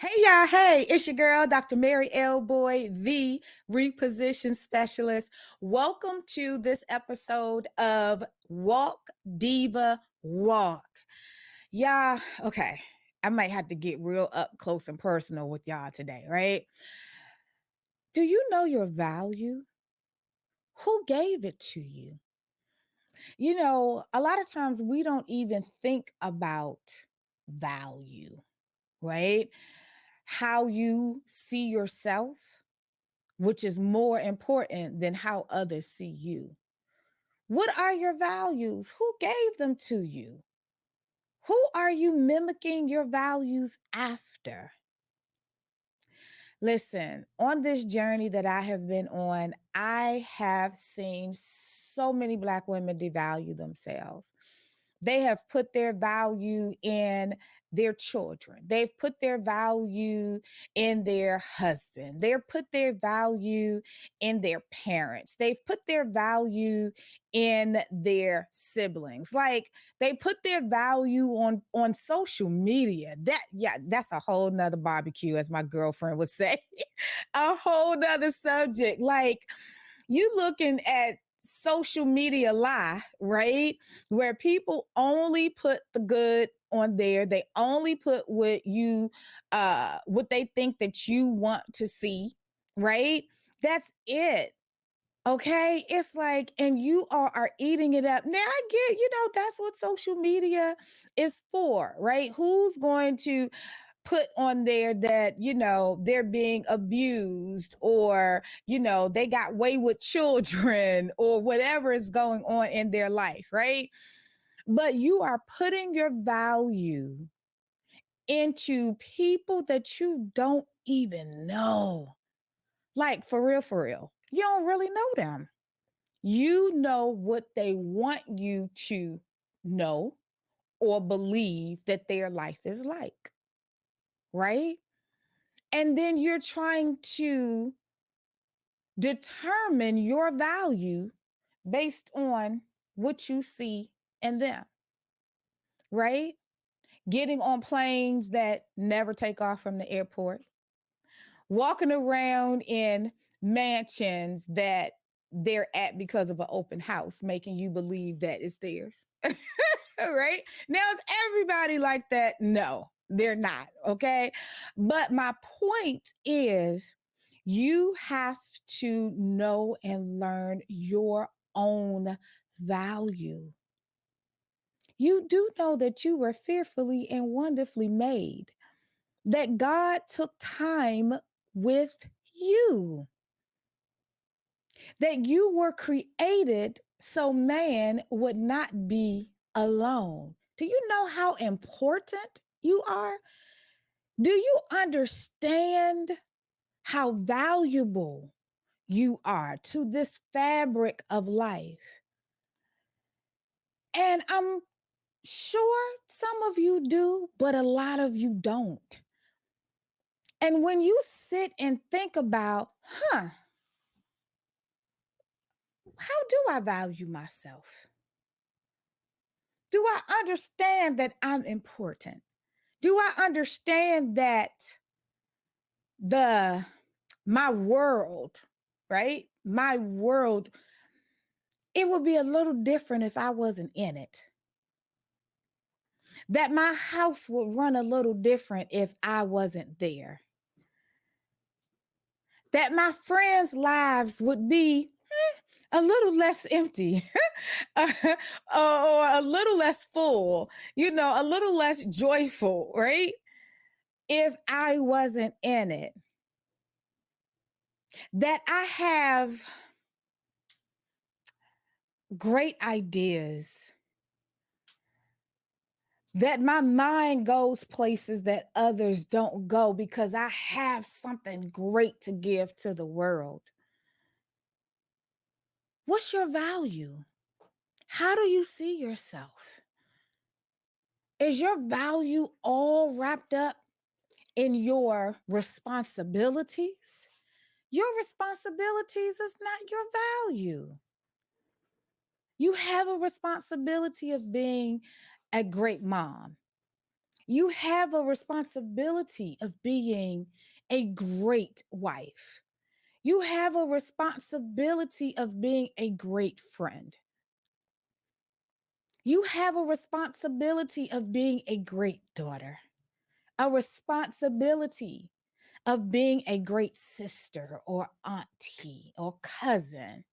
Hey y'all, hey, it's your girl, Dr. Mary L. Boy, the reposition specialist. Welcome to this episode of Walk Diva Walk. Y'all, okay, I might have to get real up close and personal with y'all today, right? Do you know your value? Who gave it to you? A lot of times we don't even think about value, right? How you see yourself, which is more important than how others see you. What are your values? Who gave them to you? Who are you mimicking your values after? Listen, on this journey that I have been on, I have seen so many Black women devalue themselves. They have put their value in their children. They've put their value in their husband. They've put their value in their parents. They've put their value in their siblings. Like they put their value on social media. That's a whole nother barbecue, as my girlfriend would say. A whole nother subject. Like you looking at social media lie, right? Where people only put the good on there. They only put what they think that you want to see, right? That's it. Okay, it's like, and you are eating it up. Now I get, that's what social media is for, right? Who's going to put on there that, they're being abused or, they got wayward children or whatever is going on in their life, right? But you are putting your value into people that you don't even know. Like for real, for real. You don't really know them. You know what they want you to know or believe that their life is like, right? And then you're trying to determine your value based on what you see in them, right? Getting on planes that never take off from the airport, walking around in mansions that they're at because of an open house, making you believe that it's theirs. Right? Now, is everybody like that? No, they're not. Okay. But my point is, you have to know and learn your own value. You do know that you were fearfully and wonderfully made, that God took time with you, that you were created so man would not be alone. Do you know how important you are? Do you understand how valuable you are to this fabric of life? And I'm sure some of you do, but a lot of you don't. And when you sit and think about, how do I value myself? Do I understand that I'm important? Do I understand that the my world, right? My world, it would be a little different if I wasn't in it. That my house would run a little different if I wasn't there. That my friends' lives would be a little less empty or a little less full, a little less joyful, right? If I wasn't in it. That I have great ideas, that my mind goes places that others don't go because I have something great to give to the world. What's your value? How do you see yourself? Is your value all wrapped up in your responsibilities? Your responsibilities is not your value. You have a responsibility of being a great mom. You have a responsibility of being a great wife. You have a responsibility of being a great friend. You have a responsibility of being a great daughter, a responsibility of being a great sister or auntie or cousin,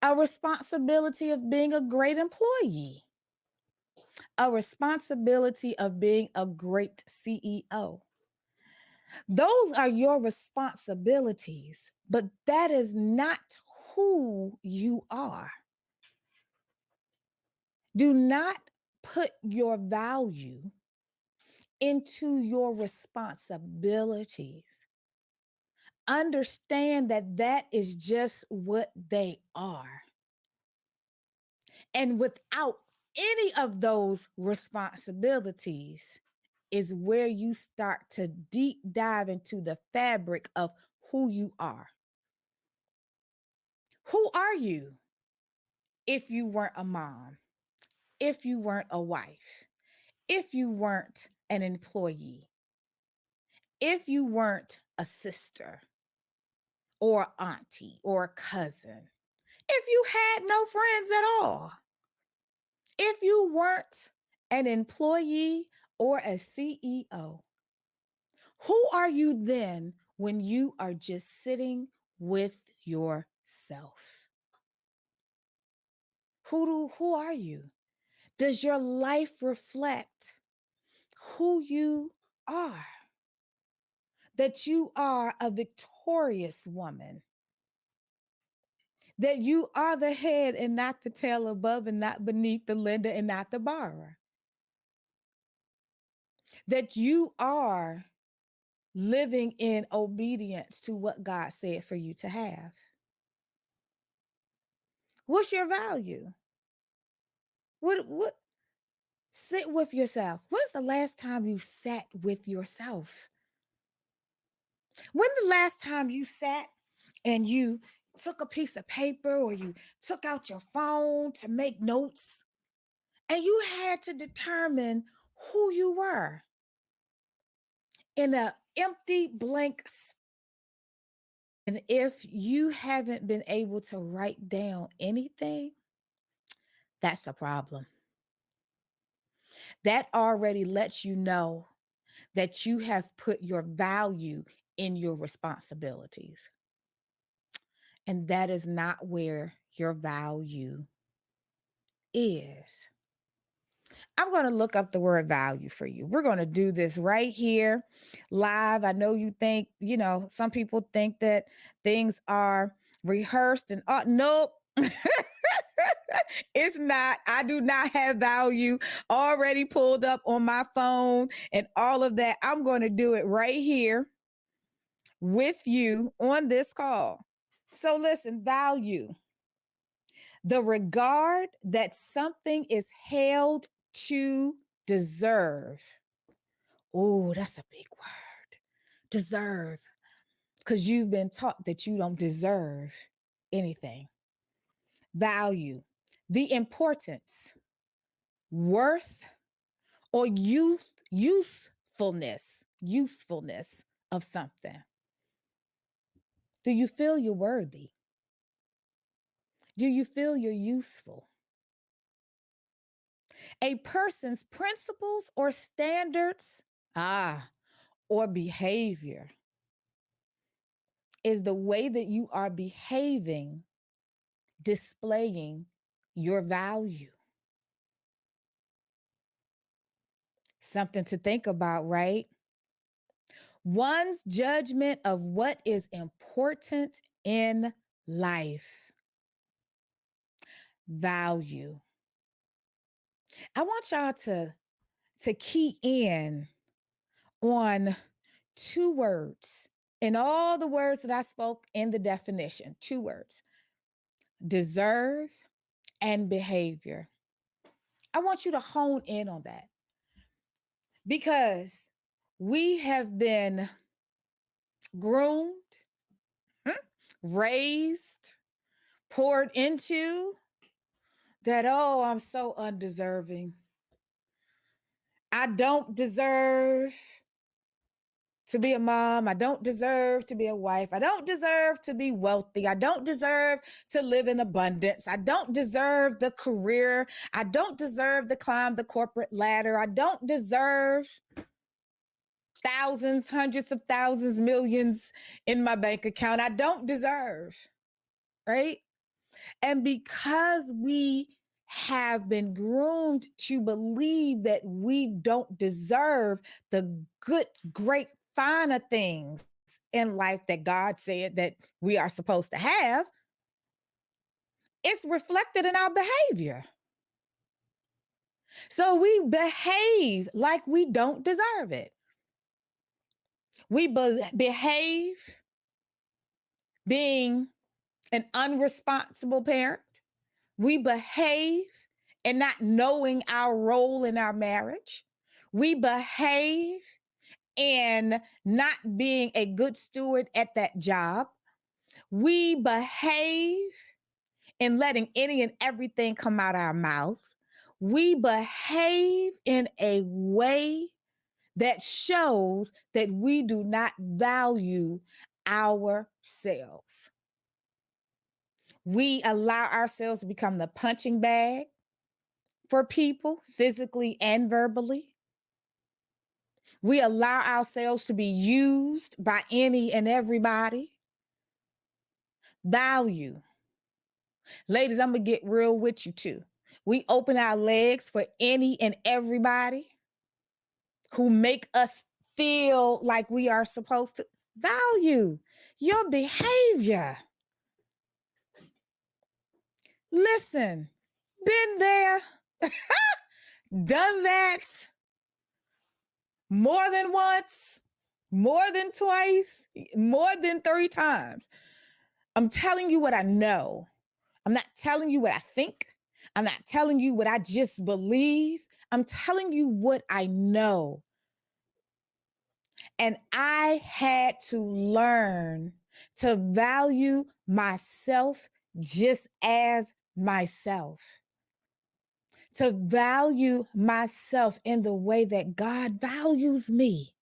a responsibility of being a great employee, a responsibility of being a great CEO. Those are your responsibilities, but that is not who you are. Do not put your value into your responsibilities. Understand that that is just what they are. And without any of those responsibilities, is where you start to deep dive into the fabric of who you are. Who are you if you weren't a mom, if you weren't a wife, if you weren't an employee, if you weren't a sister or auntie or cousin, if you had no friends at all, if you weren't an employee or a CEO, who are you then when you are just sitting with yourself? Who are you? Does your life reflect who you are? That you are a victorious woman, that you are the head and not the tail, above and not beneath, the lender and not the borrower, that you are living in obedience to what God said for you to have. What's your value? What sit with yourself. When's the last time you sat with yourself? When the last time you sat and you took a piece of paper or you took out your phone to make notes and you had to determine who you were in an empty blank space? And if you haven't been able to write down anything, that's a problem. That already lets you know that you have put your value in your responsibilities. And that is not where your value is. I'm going to look up the word value for you. We're going to do this right here live. I know you think, some people think that things are rehearsed and nope. It's not. I do not have value already pulled up on my phone and all of that. I'm going to do it right here with you on this call. So, listen, value, the regard that something is held to deserve. Oh, that's a big word. Deserve. Because you've been taught that you don't deserve anything. Value, the importance, worth, or usefulness of something. Do you feel you're worthy? Do you feel you're useful? A person's principles or standards, or behavior is the way that you are behaving, displaying your value. Something to think about, right? One's judgment of what is important in life. Value. I want y'all to key in on two words in all the words that I spoke in the definition. Two words: deserve and behavior. I want you to hone in on that because we have been groomed, raised, poured into that, oh, I'm so undeserving. I don't deserve to be a mom. I don't deserve to be a wife. I don't deserve to be wealthy. I don't deserve to live in abundance. I don't deserve the career. I don't deserve to climb the corporate ladder. I don't deserve thousands, hundreds of thousands, millions in my bank account. I don't deserve, right? And because we have been groomed to believe that we don't deserve the good, great, finer things in life that God said that we are supposed to have, it's reflected in our behavior. So we behave like we don't deserve it. We behave being an unresponsible parent. We behave in not knowing our role in our marriage. We behave in not being a good steward at that job. We behave in letting any and everything come out our mouth. We behave in a way that shows that we do not value ourselves. We allow ourselves to become the punching bag for people, physically and verbally. We allow ourselves to be used by any and everybody. Value. Ladies, I'm going to get real with you too. We open our legs for any and everybody who make us feel like we are supposed to. Value your behavior. Listen, been there, done that more than once, more than twice, more than 3 times. I'm telling you what I know. I'm not telling you what I think. I'm not telling you what I just believe. I'm telling you what I know. And I had to learn to value myself just as myself, to value myself in the way that God values me,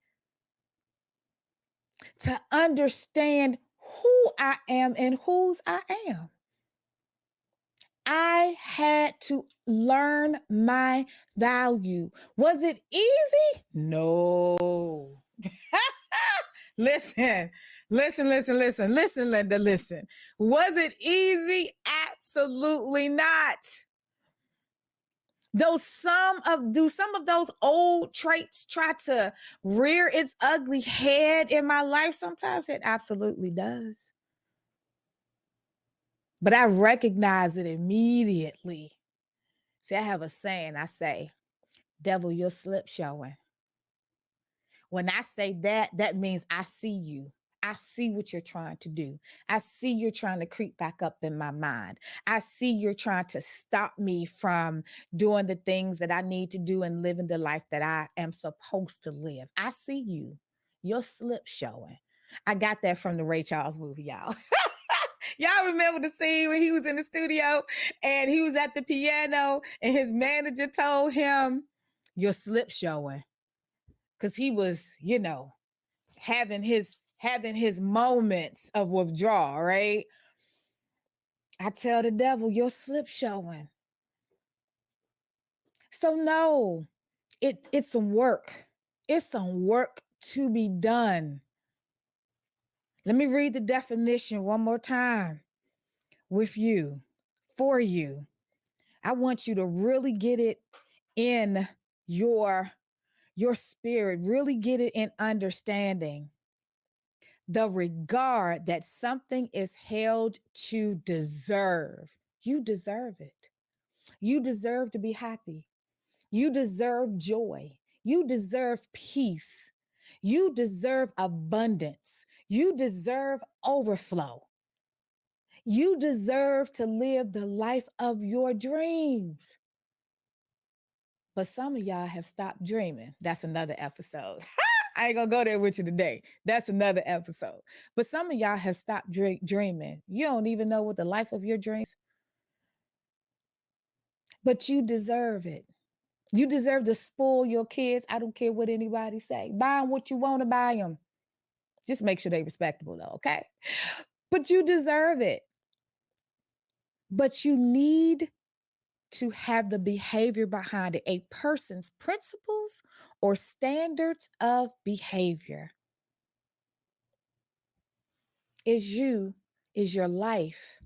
to understand who I am and whose I am. I had to learn my value. Was it easy? No. Listen, Linda, listen. Was it easy? Absolutely not. Do some of those old traits try to rear its ugly head in my life? Sometimes it absolutely does. But I recognize it immediately. See, I have a saying. I say, devil, your slip showing. When I say that, that means I see you. I see what you're trying to do. I see you're trying to creep back up in my mind. I see you're trying to stop me from doing the things that I need to do and living the life that I am supposed to live. I see you. Your slip showing. I got that from the Ray Charles movie, y'all. Y'all remember the scene when he was in the studio and he was at the piano and his manager told him, your slip showing. Because he was, having his moments of withdrawal, right? I tell the devil, your slip showing. So no, it's some work. It's some work to be done. Let me read the definition one more time with you, for you. I want you to really get it in your spirit, really get it in understanding. The regard that something is held to deserve. You deserve it. You deserve to be happy. You deserve joy. You deserve peace. You deserve abundance. You deserve overflow. You deserve to live the life of your dreams. But some of y'all have stopped dreaming. That's another episode. I ain't gonna go there with you today. That's another episode. But some of y'all have stopped dreaming. You don't even know what the life of your dreams, but you deserve it. You deserve to spoil your kids. I don't care what anybody say. Buy them what you want to buy them. Just make sure they respectable though, okay? But you deserve it. But you need to have the behavior behind it. A person's principles or standards of behavior is you, is your life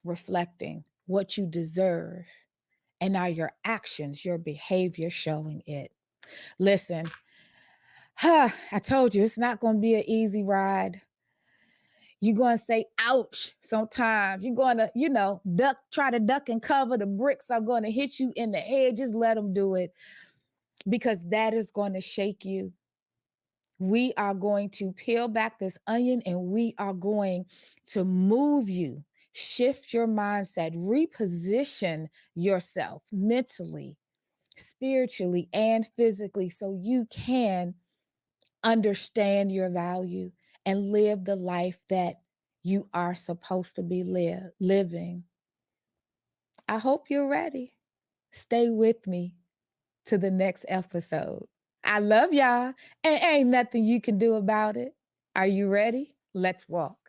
reflecting what you deserve. And now your actions, your behavior showing it. Listen, I told you it's not going to be an easy ride. You're going to say, ouch, sometimes. You're going to, try to duck and cover. The bricks are going to hit you in the head. Just let them do it because that is going to shake you. We are going to peel back this onion and we are going to move you, shift your mindset, reposition yourself mentally, spiritually, and physically so you can understand your value and live the life that you are supposed to be living. I hope you're ready. Stay with me to the next episode. I love y'all, and ain't nothing you can do about it. Are you ready? Let's walk.